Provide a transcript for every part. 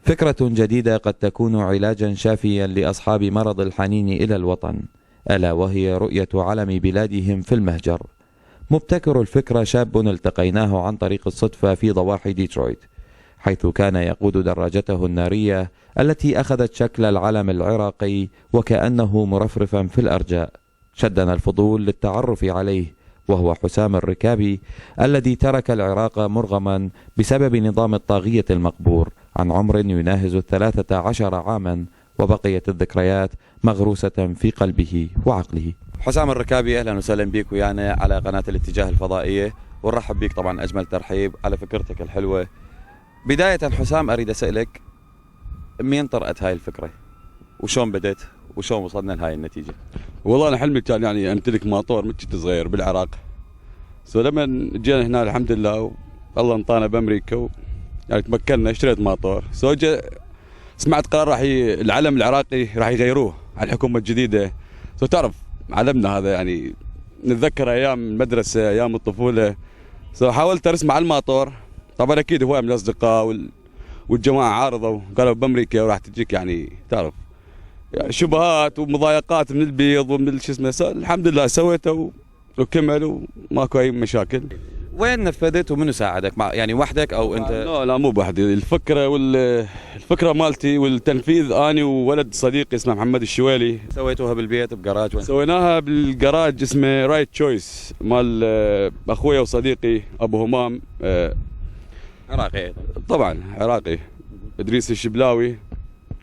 فكرة جديدة قد تكون علاجا شافيا لأصحاب مرض الحنين إلى الوطن، ألا وهي رؤية علم بلادهم في المهجر. مبتكر الفكرة شاب التقيناه عن طريق الصدفة في ضواحي ديترويت، حيث كان يقود دراجته النارية التي أخذت شكل العلم العراقي وكأنه مرفرفا في الأرجاء. شدنا الفضول للتعرف عليه، وهو حسام الركابي الذي ترك العراق مرغما بسبب نظام الطاغية المقبور عن عمر يناهز 13 عاما، وبقيت الذكريات مغروسة في قلبه وعقله. حسام الركابي، أهلا وسهلا بك ويانا على قناة الاتجاه الفضائية، ونرحب بك طبعا أجمل ترحيب على فكرتك الحلوة. بداية حسام، أريد أسألك مين طرأت هاي الفكرة؟ وشون بدأت؟ وشون وصلنا لهاي النتيجة؟ والله أنا حلمي كان يعني أمتلك ماطور من كنت صغير بالعراق. لما جينا هنا الحمد لله والله انطانا بأمريكا يعني تمكنا، اشتريت ماطور. سمعت قرار العلم العراقي راح يغيروه على الحكومة الجديدة. تعرف علمنا هذا يعني نتذكر أيام المدرسة أيام الطفولة. حاولت أرسم على الماطور، طبعا أكيد هواية من الأصدقاء والجماعة عارضوا قالوا بأمريكا وراح تجيك يعني تعرف يعني شبهات ومضايقات من البيض ومن شو اسمه. الحمد لله سويته وكمل وماكو أي مشاكل. وين نفذت ومنو ساعدك؟ يعني وحدك او انت؟ لا مو بوحدي، الفكره مالتي والتنفيذ اني وولد صديقي اسمه محمد الشويلي. سويتوها بالبيت بجراج وين؟ سويناها بالجراج اسمه رايت تشويس مال اخويا وصديقي ابو همام، عراقي طبعا عراقي، ادريس الشبلاوي.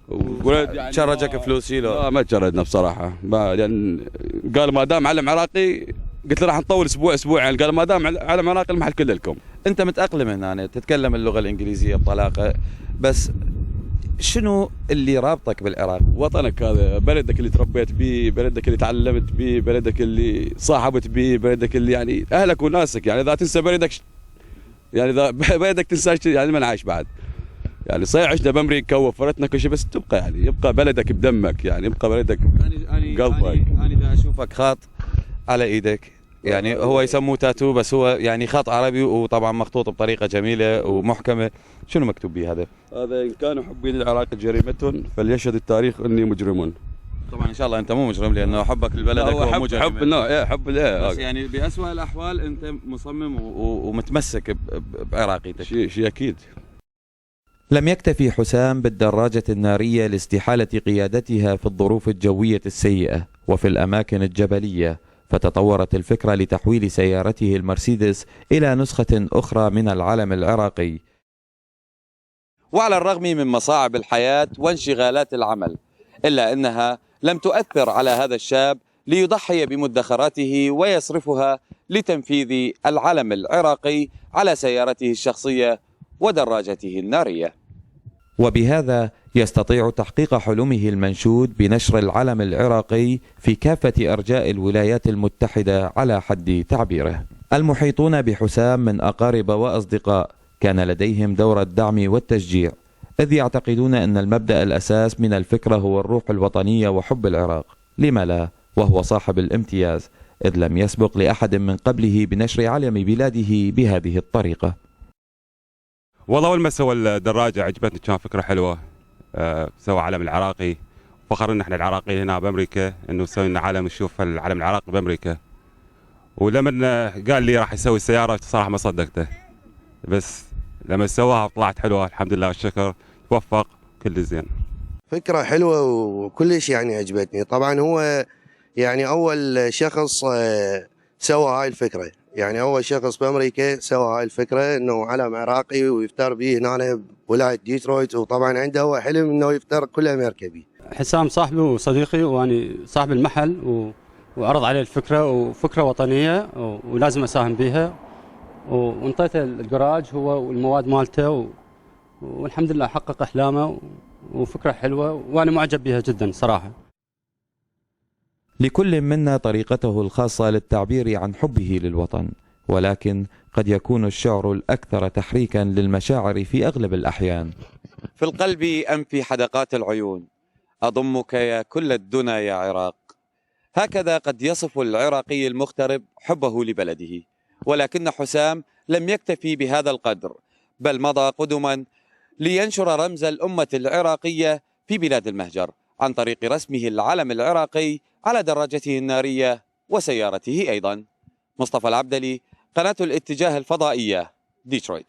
ولد يعني شرجك فلوس شيله؟ لا ما تشردنا بصراحه، لان قال ما دام علم عراقي، قلت له راح نطول اسبوعين. قال ما دام علم عراقي المحل كله لكم. انت متاقلم هنا، تتكلم اللغه الانجليزيه بطلاقه، بس شنو اللي رابطك بالعراق؟ وطنك هذا، بلدك اللي تربيت به، بلدك اللي تعلمت به، بلدك اللي صاحبت به، بلدك اللي يعني اهلك وناسك. يعني اذا تنسى بلدك، يعني اذا بلدك تنسى يعني ما عايش بعد. يعني صحيح عشنا بامريكا ووفرتنا كل شيء، بس تبقى يعني يبقى بلدك بدمك، يعني يبقى بلدك بقلبك. انا اذا اشوفك خاط على ايدك، يعني هو يسموه تاتو، بس هو يعني خط عربي وطبعا مخطوط بطريقه جميله ومحكمه. شنو مكتوب به هذا؟ هذا ان كان حبي للعراق جريمه فليشهد التاريخ اني مجرم. طبعا ان شاء الله انت مو مجرم، لانه حبك لبلدك هو مجرم. حب بس يعني باسوء الاحوال انت مصمم ومتمسك بعراقيتك. شيء اكيد. لم يكتفي حسام بالدراجة النارية لاستحالة قيادتها في الظروف الجوية السيئة وفي الأماكن الجبلية، فتطورت الفكرة لتحويل سيارته المرسيدس إلى نسخة أخرى من العلم العراقي. وعلى الرغم من مصاعب الحياة وانشغالات العمل، إلا أنها لم تؤثر على هذا الشاب ليضحي بمدخراته ويصرفها لتنفيذ العلم العراقي على سيارته الشخصية ودراجته النارية، وبهذا يستطيع تحقيق حلمه المنشود بنشر العلم العراقي في كافة أرجاء الولايات المتحدة على حد تعبيره. المحيطون بحسام من أقارب وأصدقاء كان لديهم دور الدعم والتشجيع، إذ يعتقدون أن المبدأ الأساس من الفكرة هو الروح الوطنية وحب العراق. لم لا، وهو صاحب الامتياز، إذ لم يسبق لأحد من قبله بنشر علم بلاده بهذه الطريقة. والله اول ما سوى الدراجه عجبتني، كان فكره حلوه. سوى علم العراقي، فخرنا احنا العراقيين هنا بامريكا انه سوينا علم، نشوف العلم العراقي بامريكا. ولما قال لي راح يسوي السياره صراحه ما صدقته، بس لما سواها طلعت حلوه الحمد لله والشكر، توفق كل زين. فكره حلوه وكلش يعني عجبتني. طبعا هو يعني اول شخص سوى هاي الفكره، يعني اول شخص بامريكا سوى هاي الفكره انه علم عراقي ويفتر به هنا بولايه ديترويت، وطبعا عنده هو حلم انه يفتر كل امريكا به. حسام صاحبي وصديقي واني صاحب المحل، وعرض عليه الفكره، وفكره وطنيه ولازم اساهم بها، وانطيته الجراج هو والمواد مالته، والحمد لله حقق احلامه، وفكره حلوه وانا معجب بها جدا صراحه. لكل منا طريقته الخاصة للتعبير عن حبه للوطن، ولكن قد يكون الشعر الأكثر تحريكا للمشاعر في أغلب الأحيان. في القلب أم في حدقات العيون، أضمك يا كل الدنا يا عراق. هكذا قد يصف العراقي المغترب حبه لبلده، ولكن حسام لم يكتفي بهذا القدر، بل مضى قدما لينشر رمز الأمة العراقية في بلاد المهجر عن طريق رسمه العلم العراقي على دراجته النارية وسيارته أيضا. مصطفى العبدلي، قناة الاتجاه الفضائية، ديترويت.